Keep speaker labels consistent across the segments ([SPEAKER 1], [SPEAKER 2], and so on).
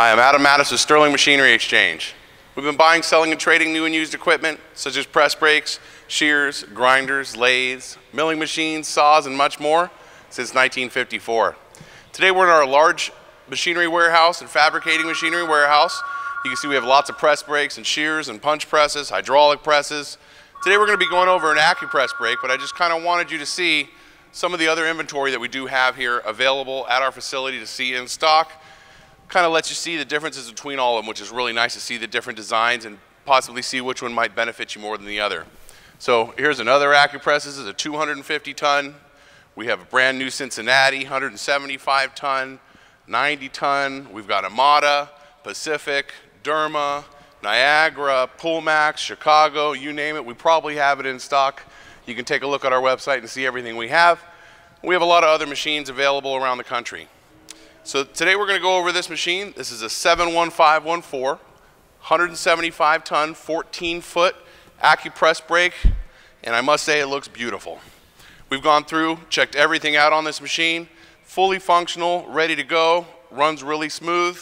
[SPEAKER 1] Hi, I'm Adam Mattis with Sterling Machinery Exchange. We've been buying, selling, and trading new and used equipment such as press brakes, shears, grinders, lathes, milling machines, saws, and much more since 1954. Today we're in our large machinery warehouse and fabricating machinery warehouse. You can see we have lots of press brakes and shears and punch presses, hydraulic presses. Today we're going to be going over an Accurpress brake, but I just kind of wanted you to see some of the other inventory that we do have here available at our facility to see in stock. Kind of lets you see the differences between all of them, which is really nice to see the different designs and possibly see which one might benefit you more than the other. So here's another Accurpress. This is a 250 ton. We have a brand new Cincinnati, 175 ton, 90 ton. We've got Amada, Pacific, Derma, Niagara, Pullmax, Chicago, you name it. We probably have it in stock. You can take a look at our website and see everything we have. We have a lot of other machines available around the country. So today we're going to go over this machine. This is a 71514, 175 ton, 14 foot Accurpress brake, and I must say it looks beautiful. We've gone through, checked everything out on this machine, fully functional, ready to go, runs really smooth,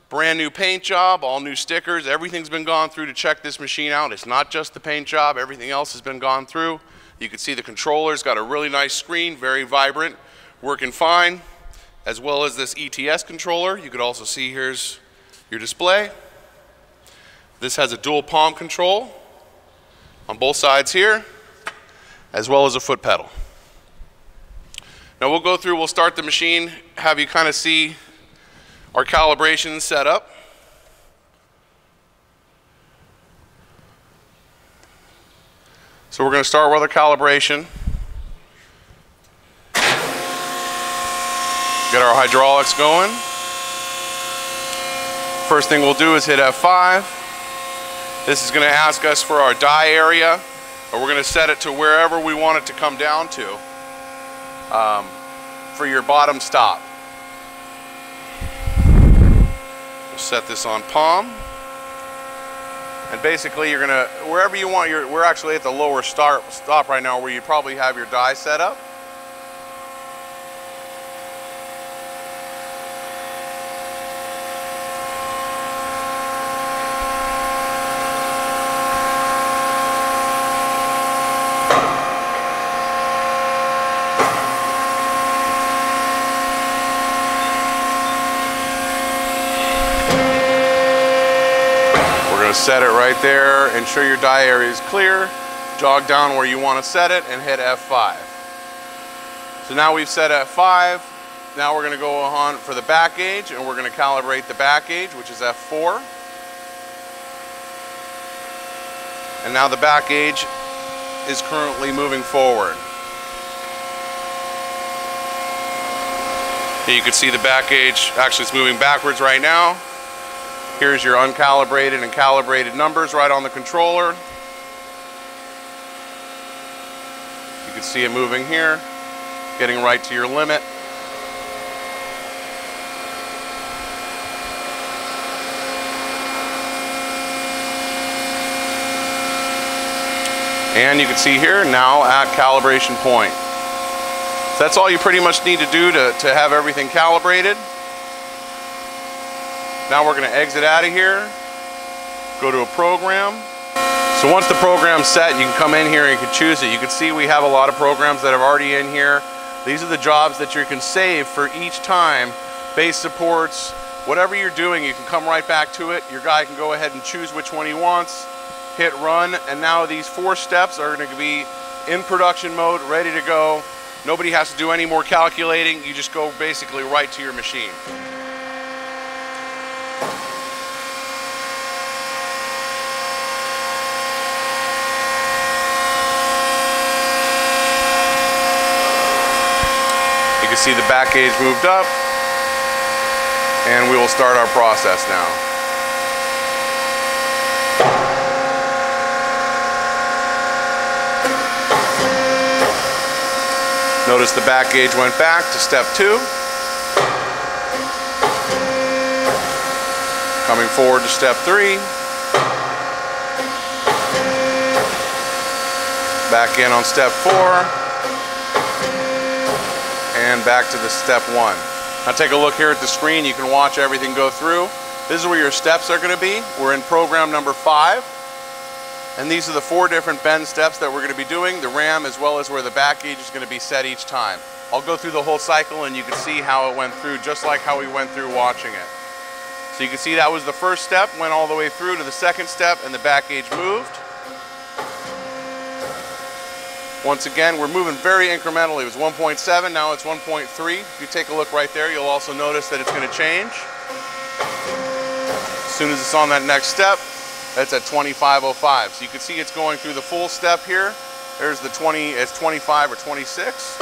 [SPEAKER 1] brand new paint job, all new stickers, everything's been gone through to check this machine out. It's not just the paint job, everything else has been gone through. You can see the controller's got a really nice screen, very vibrant, working fine, as well as this ETS controller. You could also see here's your display. This has a dual palm control on both sides here, as well as a foot pedal. Now we'll go through, we'll start the machine, have you kind of see our calibration set up. So we're going to start with our calibration. Get our hydraulics going. First thing we'll do is hit F5. This is going to ask us for our die area, or we're going to set it to wherever we want it to come down to for your bottom stop. We'll set this on palm. And basically you're going to, wherever you want your, we're actually at the lower stop right now where you probably have your die set up. Set it right there, ensure your die area is clear, jog down where you want to set it and hit F5. So now we've set F5, now we're going to go on for the back gauge and we're going to calibrate the back gauge, which is F4. And now the back gauge is currently moving forward. Here you can see the back gauge, actually it's moving backwards right now. Here's your uncalibrated and calibrated numbers right on the controller. You can see it moving here, getting right to your limit. And you can see here now at calibration point. So that's all you pretty much need to do to have everything calibrated. Now we're going to exit out of here, go to a program. So once the program's set, you can come in here and you can choose it. You can see we have a lot of programs that are already in here. These are the jobs that you can save for each time. Base supports, whatever you're doing, you can come right back to it. Your guy can go ahead and choose which one he wants, hit run, and now these 4 steps are going to be in production mode, ready to go. Nobody has to do any more calculating. You just go basically right to your machine. You can see the back gauge moved up, and we will start our process now. Notice the back gauge went back to step 2. Coming forward to step 3. Back in on step 4. And back to the step 1. Now take a look here at the screen. You can watch everything go through. This is where your steps are going to be. We're in program number 5. And these are the 4 different bend steps that we're going to be doing, the ram as well as where the back gauge is going to be set each time. I'll go through the whole cycle and you can see how it went through, just like how we went through watching it. So you can see that was the first step, went all the way through to the second step, and the back gauge moved. Once again, we're moving very incrementally. It was 1.7, now it's 1.3. If you take a look right there, you'll also notice that it's going to change. As soon as it's on that next step, that's at 2505. So you can see it's going through the full step here. There's the 20, it's 25 or 26.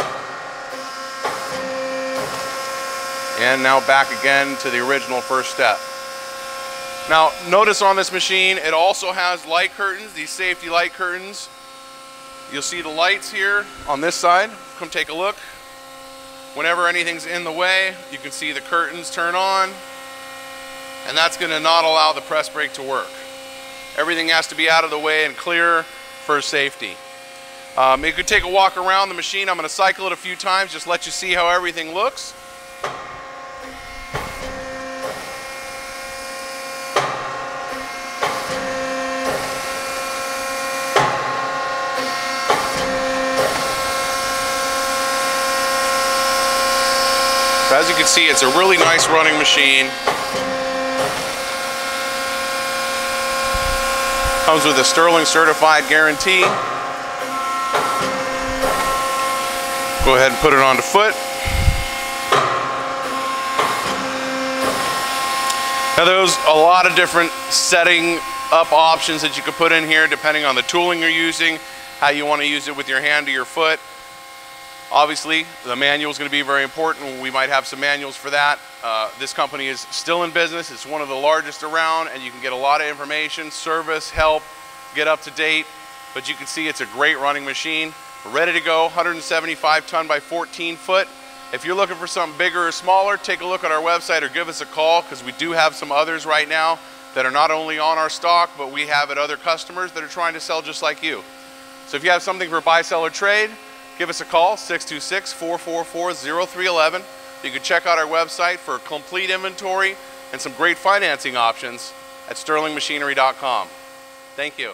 [SPEAKER 1] And now back again to the original first step. Now notice on this machine, it also has light curtains, these safety light curtains. You'll see the lights here on this side. Come take a look. Whenever anything's in the way, you can see the curtains turn on. And that's going to not allow the press brake to work. Everything has to be out of the way and clear for safety. You could take a walk around the machine. I'm going to cycle it a few times, just let you see how everything looks. So as you can see, it's a really nice running machine. Comes with a Sterling certified guarantee. Go ahead and put it onto foot. Now there's a lot of different setting up options that you could put in here depending on the tooling you're using, how you want to use it with your hand or your foot. Obviously, the manual is going to be very important. We might have some manuals for that. This company is still in business. It's one of the largest around, and you can get a lot of information, service, help, get up to date. But you can see it's a great running machine. Ready to go, 175 ton by 14 foot. If you're looking for something bigger or smaller, take a look at our website or give us a call, because we do have some others right now that are not only on our stock, but we have at other customers that are trying to sell just like you. So if you have something for buy, sell, or trade, give us a call, 626-444-0311. You can check out our website for complete inventory and some great financing options at sterlingmachinery.com. Thank you.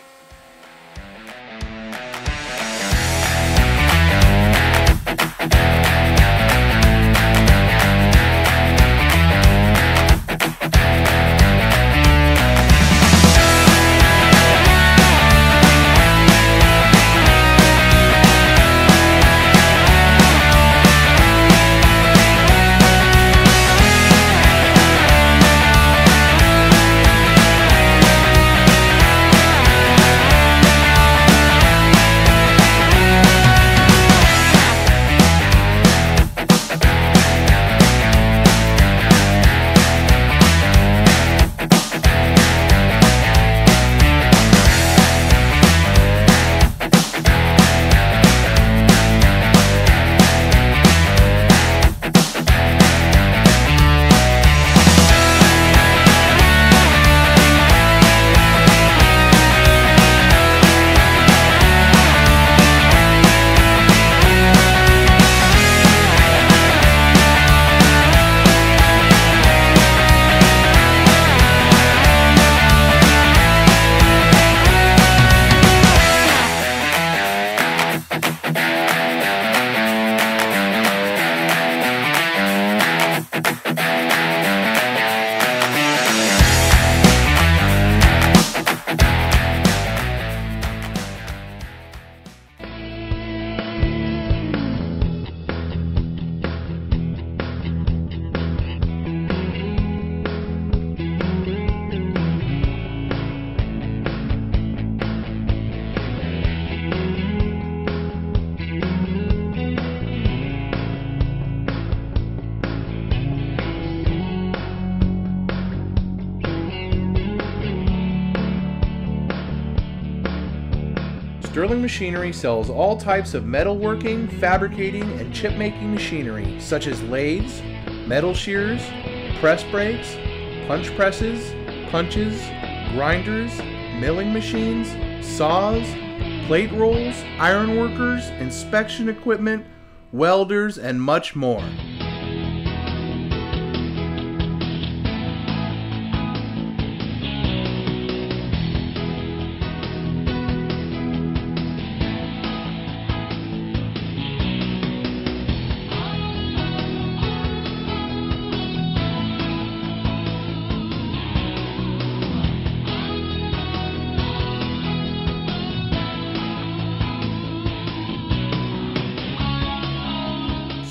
[SPEAKER 2] Sterling Machinery sells all types of metalworking, fabricating, and chip-making machinery, such as lathes, metal shears, press brakes, punch presses, punches, grinders, milling machines, saws, plate rolls, iron workers, inspection equipment, welders, and much more.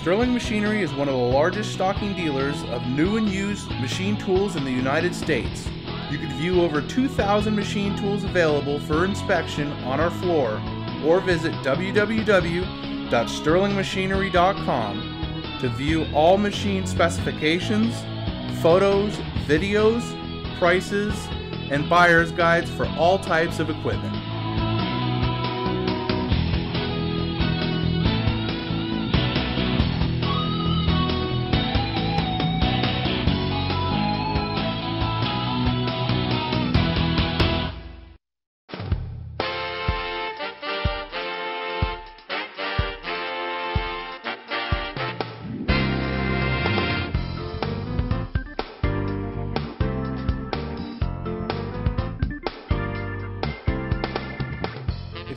[SPEAKER 2] Sterling Machinery is one of the largest stocking dealers of new and used machine tools in the United States. You can view over 2,000 machine tools available for inspection on our floor, or visit www.sterlingmachinery.com to view all machine specifications, photos, videos, prices, and buyer's guides for all types of equipment.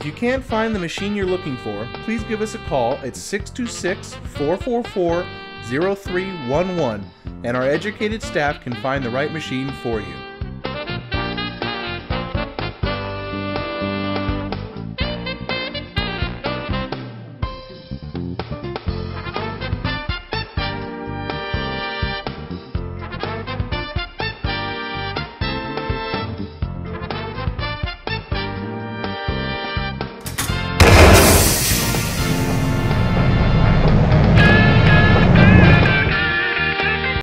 [SPEAKER 2] If you can't find the machine you're looking for, please give us a call at 626-444-0311 and our educated staff can find the right machine for you.